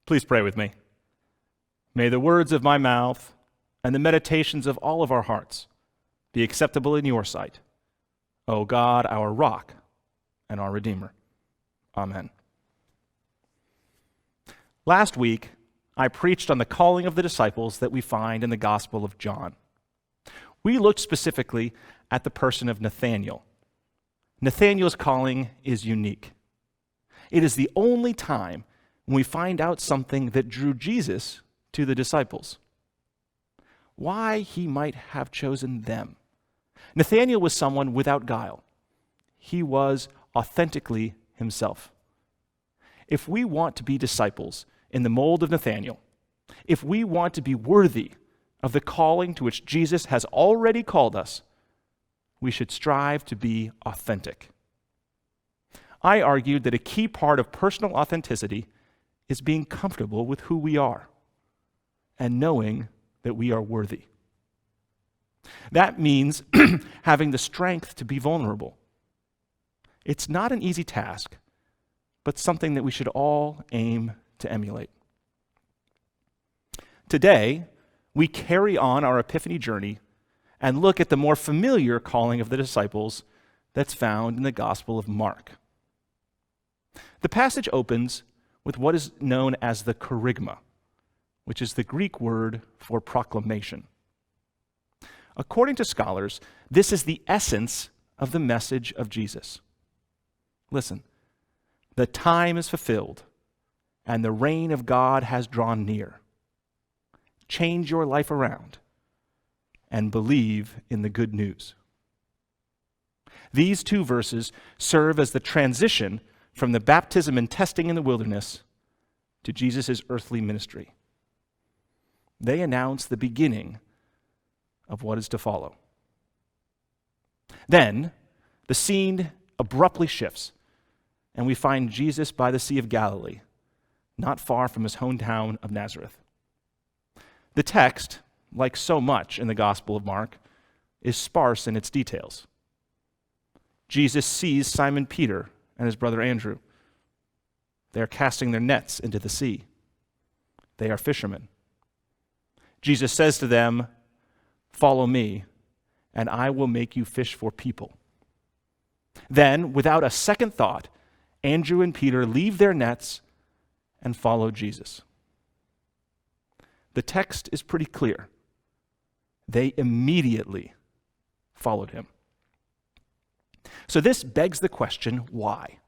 Please pray with me. May the words of my mouth and the meditations of all of our hearts be acceptable in your sight, O God, our rock and our Redeemer. Amen. Last week, I preached on the calling of the disciples that we find in the Gospel of John. We looked specifically at the person of Nathanael. Nathanael's calling is unique. It is the only time when we find out something that drew Jesus to the disciples. Why he might have chosen them. Nathanael was someone without guile. He was authentically himself. If we want to be disciples in the mold of Nathanael, if we want to be worthy of the calling to which Jesus has already called us, we should strive to be authentic. I argued that a key part of personal authenticity is being comfortable with who we are and knowing that we are worthy. That means having the strength to be vulnerable. It's not an easy task, but something that we should all aim to emulate. Today, we carry on our Epiphany journey and look at the more familiar calling of the disciples that's found in the Gospel of Mark. The passage opens with what is known as the Kerygma, which is the Greek word for proclamation. According to scholars, this is the essence of the message of Jesus. Listen, the time is fulfilled, and the reign of God has drawn near. Change your life around and believe in the good news. These two verses serve as the transition from the baptism and testing in the wilderness to Jesus' earthly ministry. They announce the beginning of what is to follow. Then, the scene abruptly shifts, and we find Jesus by the Sea of Galilee, not far from his hometown of Nazareth. The text, like so much in the Gospel of Mark, is sparse in its details. Jesus sees Simon Peter and his brother Andrew. They are casting their nets into the sea. They are fishermen. Jesus says to them, "Follow me, and I will make you fish for people." Then, without a second thought, Andrew and Peter leave their nets and follow Jesus. The text is pretty clear. They immediately followed him. So this begs the question, why?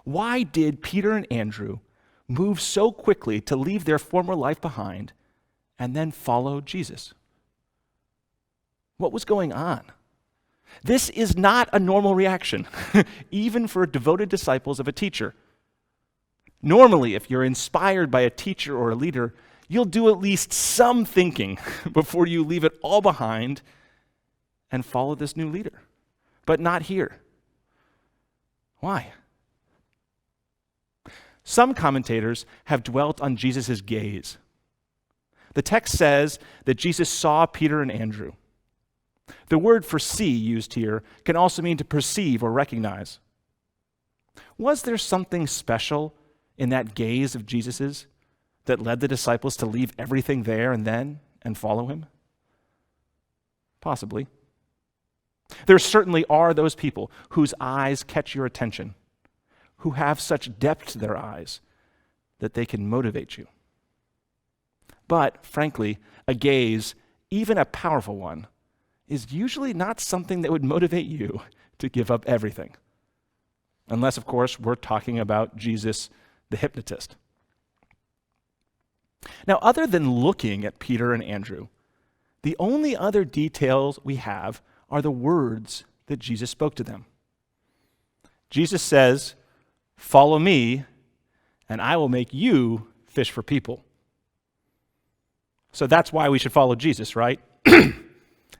Why did Peter and Andrew move so quickly to leave their former life behind and then follow Jesus? What was going on? This is not a normal reaction, even for devoted disciples of a teacher. Normally, if you're inspired by a teacher or a leader, you'll do at least some thinking before you leave it all behind and follow this new leader. But not here. Why? Some commentators have dwelt on Jesus' gaze. The text says that Jesus saw Peter and Andrew. The word for see used here can also mean to perceive or recognize. Was there something special in that gaze of Jesus's that led the disciples to leave everything there and then and follow him? Possibly. There certainly are those people whose eyes catch your attention, who have such depth to their eyes that they can motivate you. But, frankly, a gaze, even a powerful one, is usually not something that would motivate you to give up everything. Unless, of course, we're talking about Jesus, the hypnotist. Now, other than looking at Peter and Andrew, the only other details we have are the words that Jesus spoke to them. Jesus says, "Follow me, and I will make you fish for people." So that's why we should follow Jesus, right?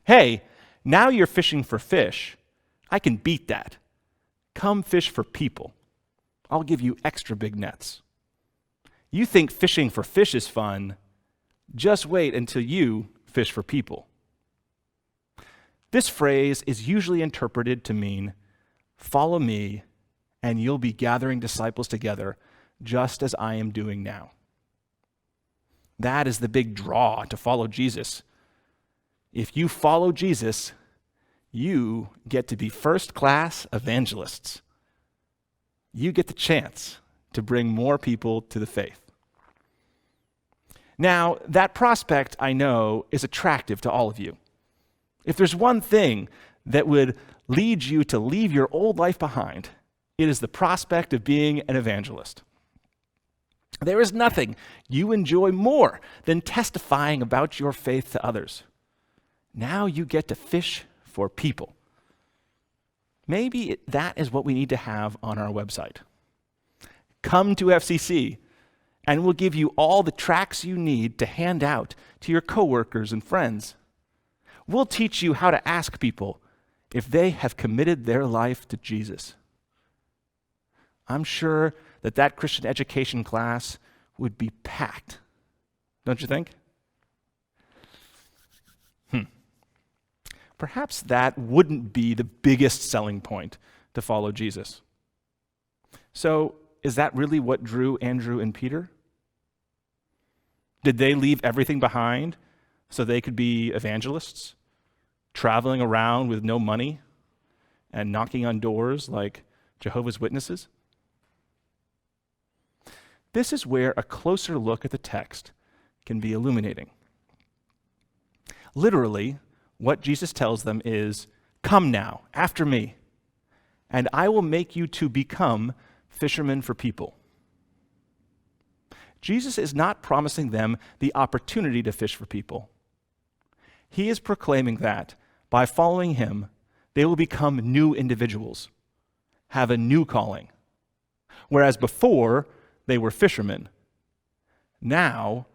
Hey, now you're fishing for fish. I can beat that. Come fish for people. I'll give you extra big nets. You think fishing for fish is fun? Just wait until you fish for people. This phrase is usually interpreted to mean, follow me, and you'll be gathering disciples together just as I am doing now. That is the big draw to follow Jesus. If you follow Jesus, you get to be first-class evangelists. You get the chance to bring more people to the faith. Now, that prospect, I know, is attractive to all of you. If there's one thing that would lead you to leave your old life behind, it is the prospect of being an evangelist. There is nothing you enjoy more than testifying about your faith to others. Now you get to fish for people. Maybe that is what we need to have on our website. Come to FCC, and we'll give you all the tracts you need to hand out to your coworkers and friends. We'll teach you how to ask people if they have committed their life to Jesus. I'm sure that Christian education class would be packed. Don't you think? Perhaps that wouldn't be the biggest selling point to follow Jesus. So, is that really what drew Andrew and Peter? Did they leave everything behind so they could be evangelists, traveling around with no money and knocking on doors like Jehovah's Witnesses? This is where a closer look at the text can be illuminating. Literally, what Jesus tells them is, "Come now, after me, and I will make you to become fishermen for people." Jesus is not promising them the opportunity to fish for people. He is proclaiming that by following him, they will become new individuals, have a new calling. Whereas before, they were fishermen. Now,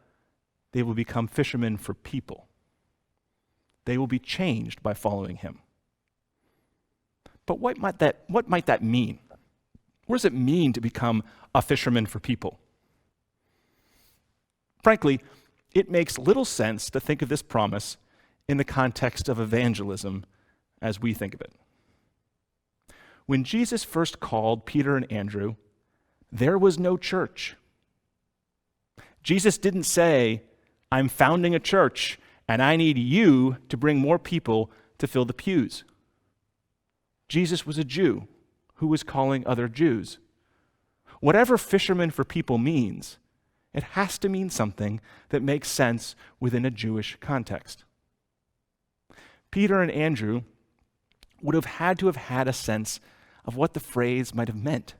they will become fishermen for people. They will be changed by following him. But what might that mean? What does it mean to become a fisherman for people? Frankly, it makes little sense to think of this promise in the context of evangelism as we think of it. When Jesus first called Peter and Andrew, there was no church. Jesus didn't say, "I'm founding a church, and I need you to bring more people to fill the pews." Jesus was a Jew who was calling other Jews. Whatever fishermen for people means, it has to mean something that makes sense within a Jewish context. Peter and Andrew would have had to have had a sense of what the phrase might have meant.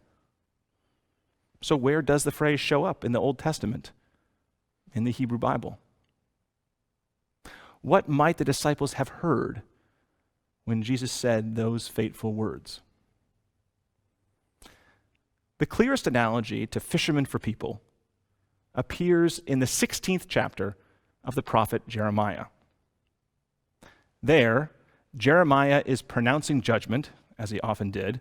So where does the phrase show up in the Old Testament, in the Hebrew Bible? What might the disciples have heard when Jesus said those fateful words? The clearest analogy to fishermen for people appears in the 16th chapter of the prophet Jeremiah. There, Jeremiah is pronouncing judgment, as he often did,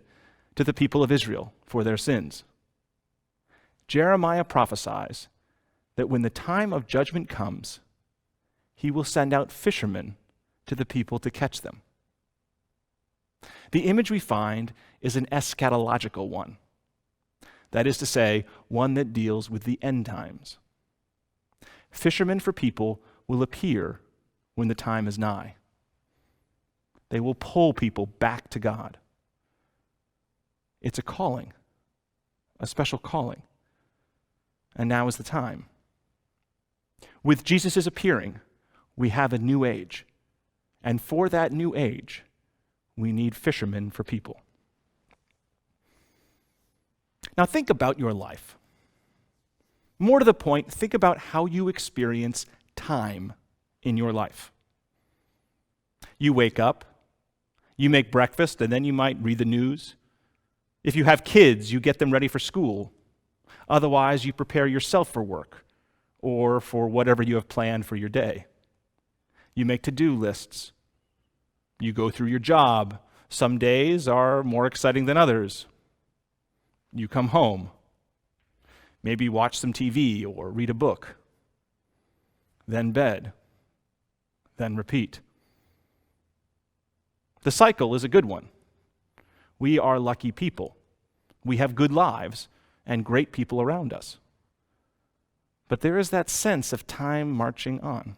to the people of Israel for their sins. Jeremiah prophesies that when the time of judgment comes, he will send out fishermen to the people to catch them. The image we find is an eschatological one. That is to say, one that deals with the end times. Fishermen for people will appear when the time is nigh. They will pull people back to God. It's a calling, a special calling. And now is the time. With Jesus' appearing, we have a new age. And for that new age, we need fishermen for people. Now think about your life. More to the point, think about how you experience time in your life. You wake up, you make breakfast, and then you might read the news. If you have kids, you get them ready for school. Otherwise, you prepare yourself for work or for whatever you have planned for your day. You make to-do lists. You go through your job. Some days are more exciting than others. You come home. Maybe watch some TV or read a book. Then bed. Then repeat. The cycle is a good one. We are lucky people. We have good lives and great people around us. But there is that sense of time marching on.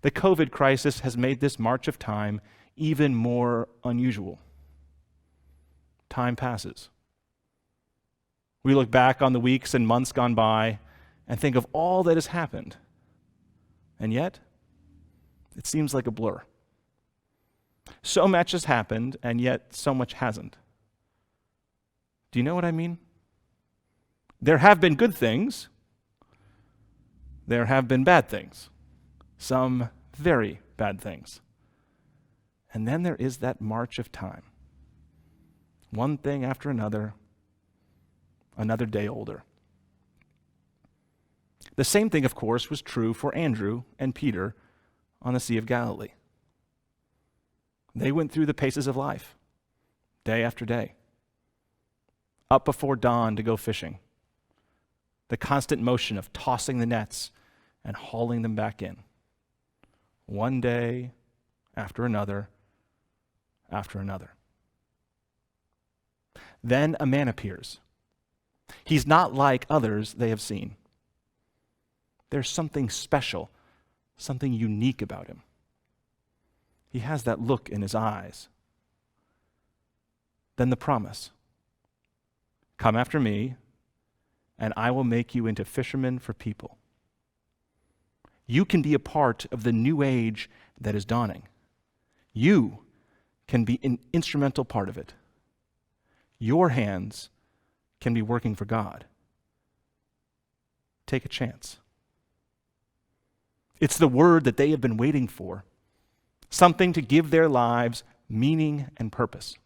The COVID crisis has made this march of time even more unusual. Time passes. We look back on the weeks and months gone by and think of all that has happened. And yet, it seems like a blur. So much has happened, and yet so much hasn't. Do you know what I mean? There have been good things. There have been bad things. Some very bad things. And then there is that march of time. One thing after another day older. The same thing, of course, was true for Andrew and Peter on the Sea of Galilee. They went through the paces of life, day after day. Up before dawn to go fishing. The constant motion of tossing the nets and hauling them back in. One day after another after another. Then a man appears. He's not like others they have seen. There's something special, something unique about him. He has that look in his eyes. Then the promise. Come after me, and I will make you into fishermen for people. You can be a part of the new age that is dawning. You can be an instrumental part of it. Your hands can be working for God. Take a chance. It's the word that they have been waiting for, something to give their lives meaning and purpose.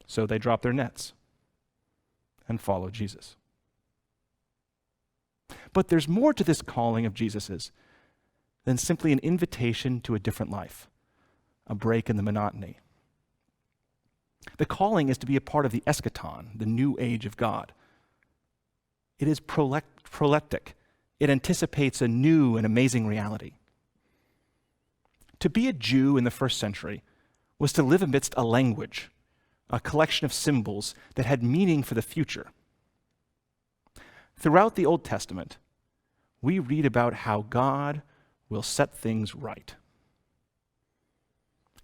So they drop their nets and follow Jesus. But there's more to this calling of Jesus's than simply an invitation to a different life, a break in the monotony. The calling is to be a part of the eschaton, the new age of God. It is proleptic. It anticipates a new and amazing reality. To be a Jew in the first century was to live amidst a language, a collection of symbols that had meaning for the future. Throughout the Old Testament, we read about how God will set things right.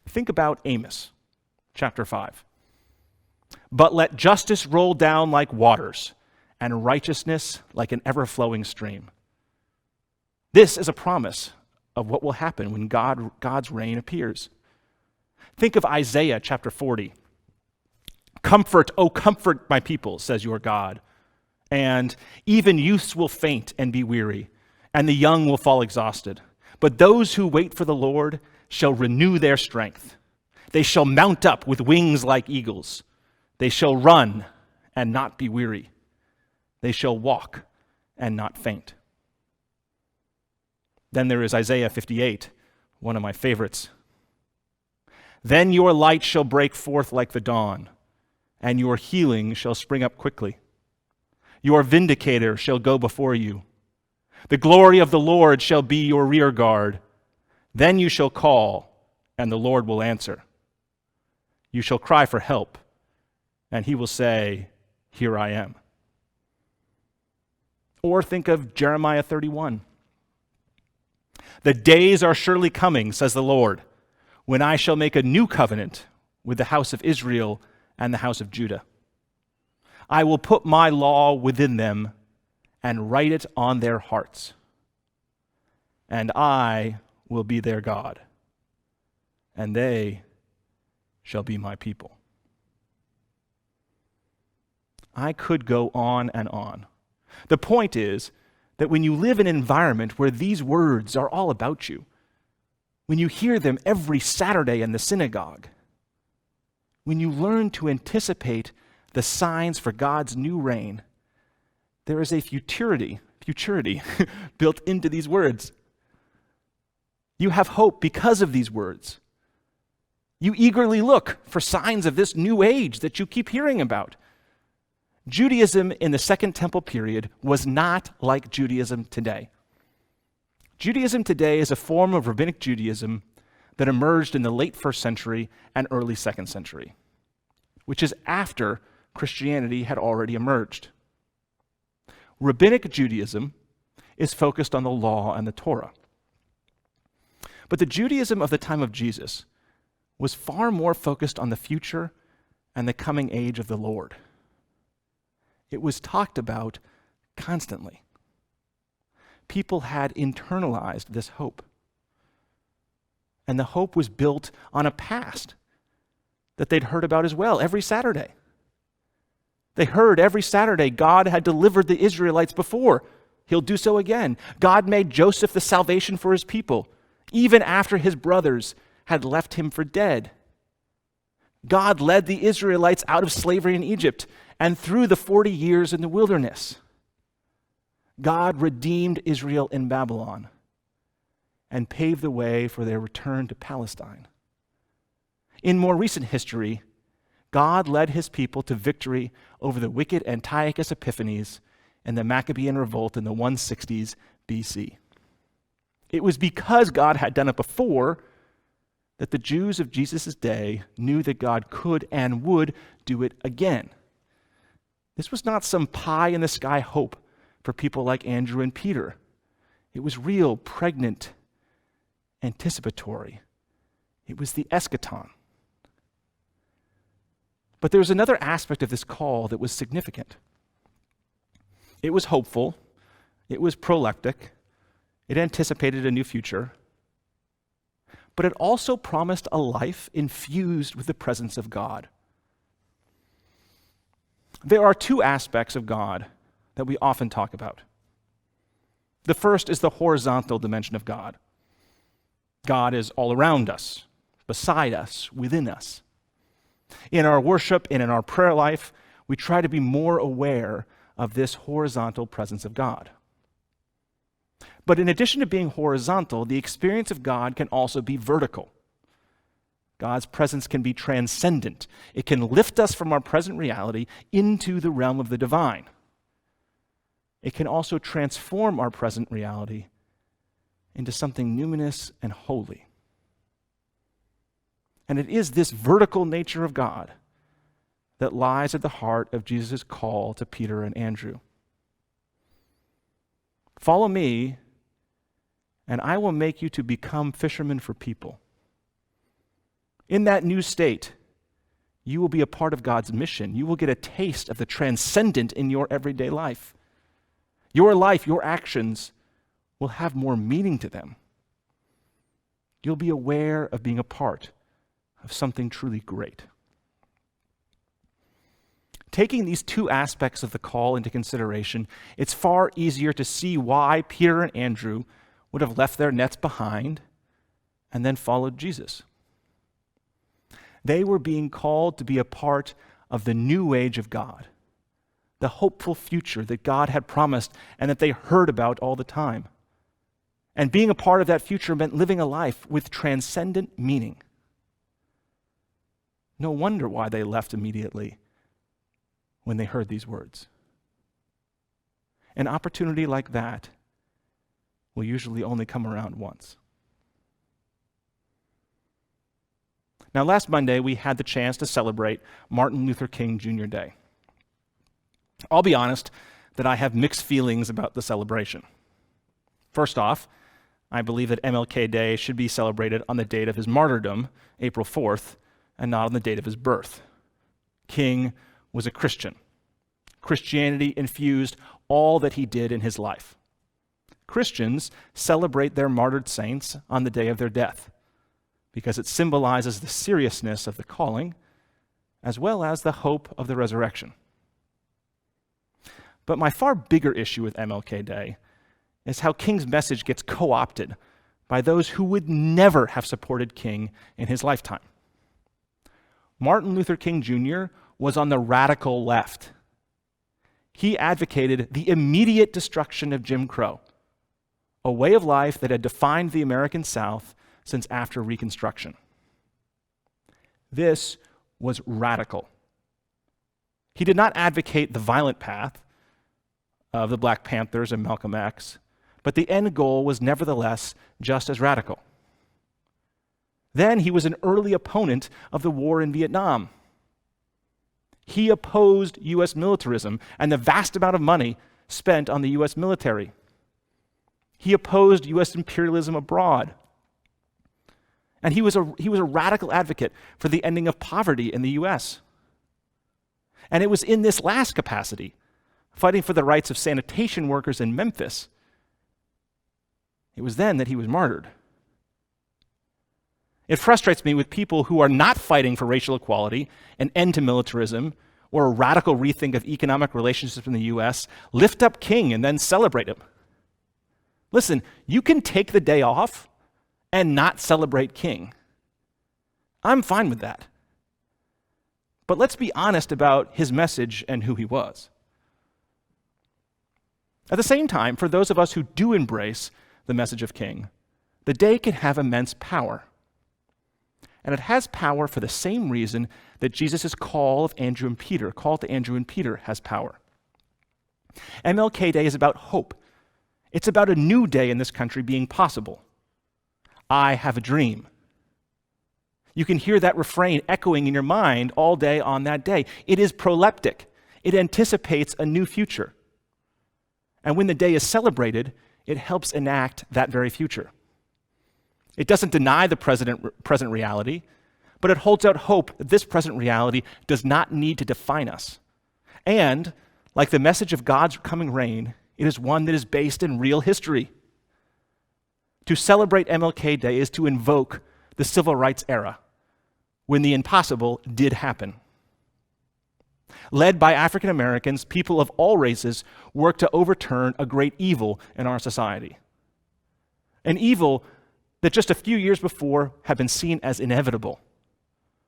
Think about Amos, chapter 5. But let justice roll down like waters, and righteousness like an ever-flowing stream. This is a promise of what will happen when God's reign appears. Think of Isaiah chapter 40. Comfort, O comfort my people, says your God. And even youths will faint and be weary, and the young will fall exhausted. But those who wait for the Lord shall renew their strength. They shall mount up with wings like eagles. They shall run and not be weary. They shall walk and not faint. Then there is Isaiah 58, one of my favorites. Then your light shall break forth like the dawn, and your healing shall spring up quickly. Your vindicator shall go before you. The glory of the Lord shall be your rear guard. Then you shall call, and the Lord will answer. You shall cry for help, and he will say, Here I am. Or think of Jeremiah 31. The days are surely coming, says the Lord, when I shall make a new covenant with the house of Israel and the house of Judah. I will put my law within them and write it on their hearts. And I will be their God, and they shall be my people. I could go on and on. The point is that when you live in an environment where these words are all about you, when you hear them every Saturday in the synagogue, when you learn to anticipate the signs for God's new reign, there is a futurity built into these words. You have hope because of these words. You eagerly look for signs of this new age that you keep hearing about. Judaism in the Second Temple period was not like Judaism today. Judaism today is a form of rabbinic Judaism that emerged in the late first century and early second century, which is after Christianity had already emerged. Rabbinic Judaism is focused on the law and the Torah. But the Judaism of the time of Jesus was far more focused on the future and the coming age of the Lord. It was talked about constantly. People had internalized this hope. And the hope was built on a past that they'd heard about as well every Saturday. They heard every Saturday God had delivered the Israelites before. He'll do so again. God made Joseph the salvation for his people, even after his brothers had left him for dead. God led the Israelites out of slavery in Egypt and through the 40 years in the wilderness. God redeemed Israel in Babylon and paved the way for their return to Palestine. In more recent history, God led his people to victory over the wicked Antiochus Epiphanes and the Maccabean revolt in the 160s BC. It was because God had done it before that the Jews of Jesus' day knew that God could and would do it again. This was not some pie-in-the-sky hope for people like Andrew and Peter. It was real, pregnant, anticipatory. It was the eschaton. But there was another aspect of this call that was significant. It was hopeful. It was proleptic. It anticipated a new future. But it also promised a life infused with the presence of God. There are two aspects of God that we often talk about. The first is the horizontal dimension of God. God is all around us, beside us, within us. In our worship and in our prayer life, we try to be more aware of this horizontal presence of God. But in addition to being horizontal, the experience of God can also be vertical. God's presence can be transcendent. It can lift us from our present reality into the realm of the divine. It can also transform our present reality into something numinous and holy. And it is this vertical nature of God that lies at the heart of Jesus' call to Peter and Andrew. Follow me, and I will make you to become fishermen for people. In that new state, you will be a part of God's mission. You will get a taste of the transcendent in your everyday life. Your life, your actions will have more meaning to them. You'll be aware of being a part of something truly great. Taking these two aspects of the call into consideration, it's far easier to see why Peter and Andrew would have left their nets behind and then followed Jesus. They were being called to be a part of the new age of God, the hopeful future that God had promised and that they heard about all the time. And being a part of that future meant living a life with transcendent meaning. No wonder why they left immediately when they heard these words. An opportunity like that will usually only come around once. Now, last Monday, we had the chance to celebrate Martin Luther King Jr. Day. I'll be honest that I have mixed feelings about the celebration. First off, I believe that MLK Day should be celebrated on the date of his martyrdom, April 4th, and not on the date of his birth. King was a Christian. Christianity infused all that he did in his life. Christians celebrate their martyred saints on the day of their death because it symbolizes the seriousness of the calling as well as the hope of the resurrection. But my far bigger issue with MLK Day is how King's message gets co-opted by those who would never have supported King in his lifetime. Martin Luther King Jr. was on the radical left. He advocated the immediate destruction of Jim Crow, a way of life that had defined the American South since after Reconstruction. This was radical. He did not advocate the violent path of the Black Panthers and Malcolm X, but the end goal was nevertheless just as radical. Then he was an early opponent of the war in Vietnam. He opposed U.S. militarism and the vast amount of money spent on the U.S. military. He opposed U.S. imperialism abroad. And he was a radical advocate for the ending of poverty in the U.S. And it was in this last capacity, fighting for the rights of sanitation workers in Memphis, it was then that he was martyred. It frustrates me with people who are not fighting for racial equality, an end to militarism, or a radical rethink of economic relationships in the U.S., lift up King and then celebrate him. Listen, you can take the day off and not celebrate King. I'm fine with that. But let's be honest about his message and who he was. At the same time, for those of us who do embrace the message of King, the day can have immense power. And it has power for the same reason that Jesus' call to Andrew and Peter has power. MLK Day is about hope. It's about a new day in this country being possible. I have a dream. You can hear that refrain echoing in your mind all day on that day. It is proleptic. It anticipates a new future. And when the day is celebrated, it helps enact that very future. It doesn't deny the present reality, but it holds out hope that this present reality does not need to define us. And, like the message of God's coming reign, it is one that is based in real history. To celebrate MLK Day is to invoke the civil rights era, when the impossible did happen. Led by African Americans, people of all races worked to overturn a great evil in our society. An evil that just a few years before had been seen as inevitable.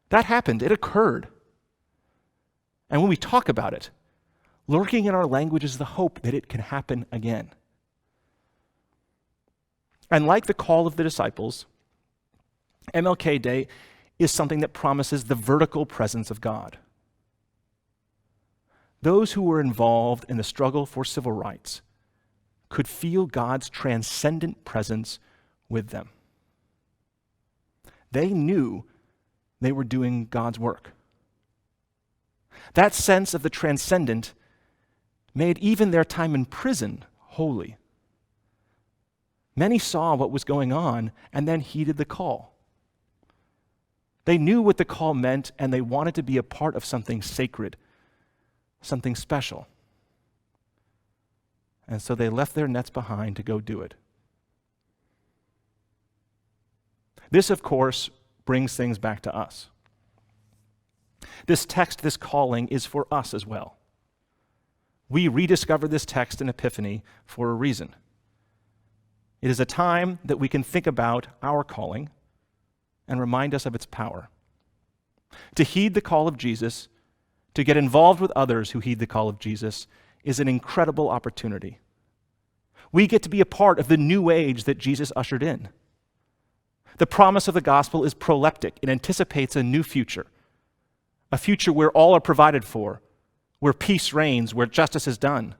That happened, it occurred. And when we talk about it, lurking in our language is the hope that it can happen again. And like the call of the disciples, MLK Day is something that promises the vertical presence of God. Those who were involved in the struggle for civil rights could feel God's transcendent presence with them. They knew they were doing God's work. That sense of the transcendent made even their time in prison holy. Many saw what was going on and then heeded the call. They knew what the call meant, and they wanted to be a part of something sacred, something special. And so they left their nets behind to go do it. This, of course, brings things back to us. This text, this calling, is for us as well. We rediscovered this text in Epiphany for a reason. It is a time that we can think about our calling and remind us of its power. To heed the call of Jesus, to get involved with others who heed the call of Jesus, is an incredible opportunity. We get to be a part of the new age that Jesus ushered in. The promise of the gospel is proleptic. It anticipates a new future, a future where all are provided for, where peace reigns, where justice is done.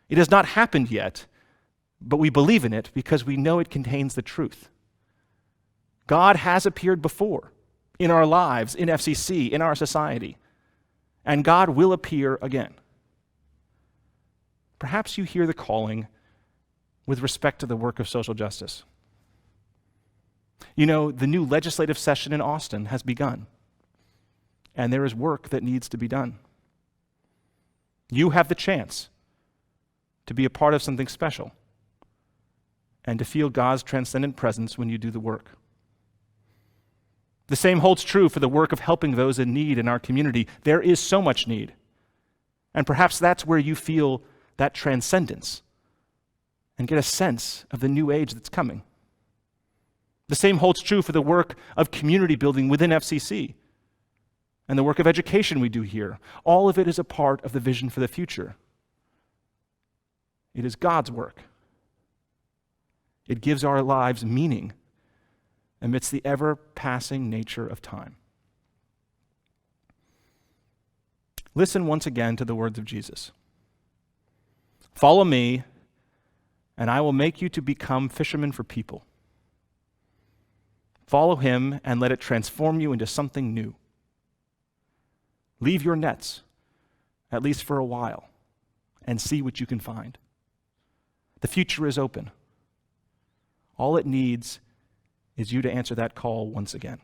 It has not happened yet, but we believe in it because we know it contains the truth. God has appeared before in our lives, in FCC, in our society, and God will appear again. Perhaps you hear the calling with respect to the work of social justice. You know, the new legislative session in Austin has begun, and there is work that needs to be done. You have the chance to be a part of something special and to feel God's transcendent presence when you do the work. The same holds true for the work of helping those in need in our community. There is so much need, and perhaps that's where you feel that transcendence and get a sense of the new age that's coming. The same holds true for the work of community building within FCC and the work of education we do here. All of it is a part of the vision for the future. It is God's work. It gives our lives meaning amidst the ever-passing nature of time. Listen once again to the words of Jesus. Follow me, and I will make you to become fishermen for people. Follow him and let it transform you into something new. Leave your nets, at least for a while, and see what you can find. The future is open. All it needs is you to answer that call once again.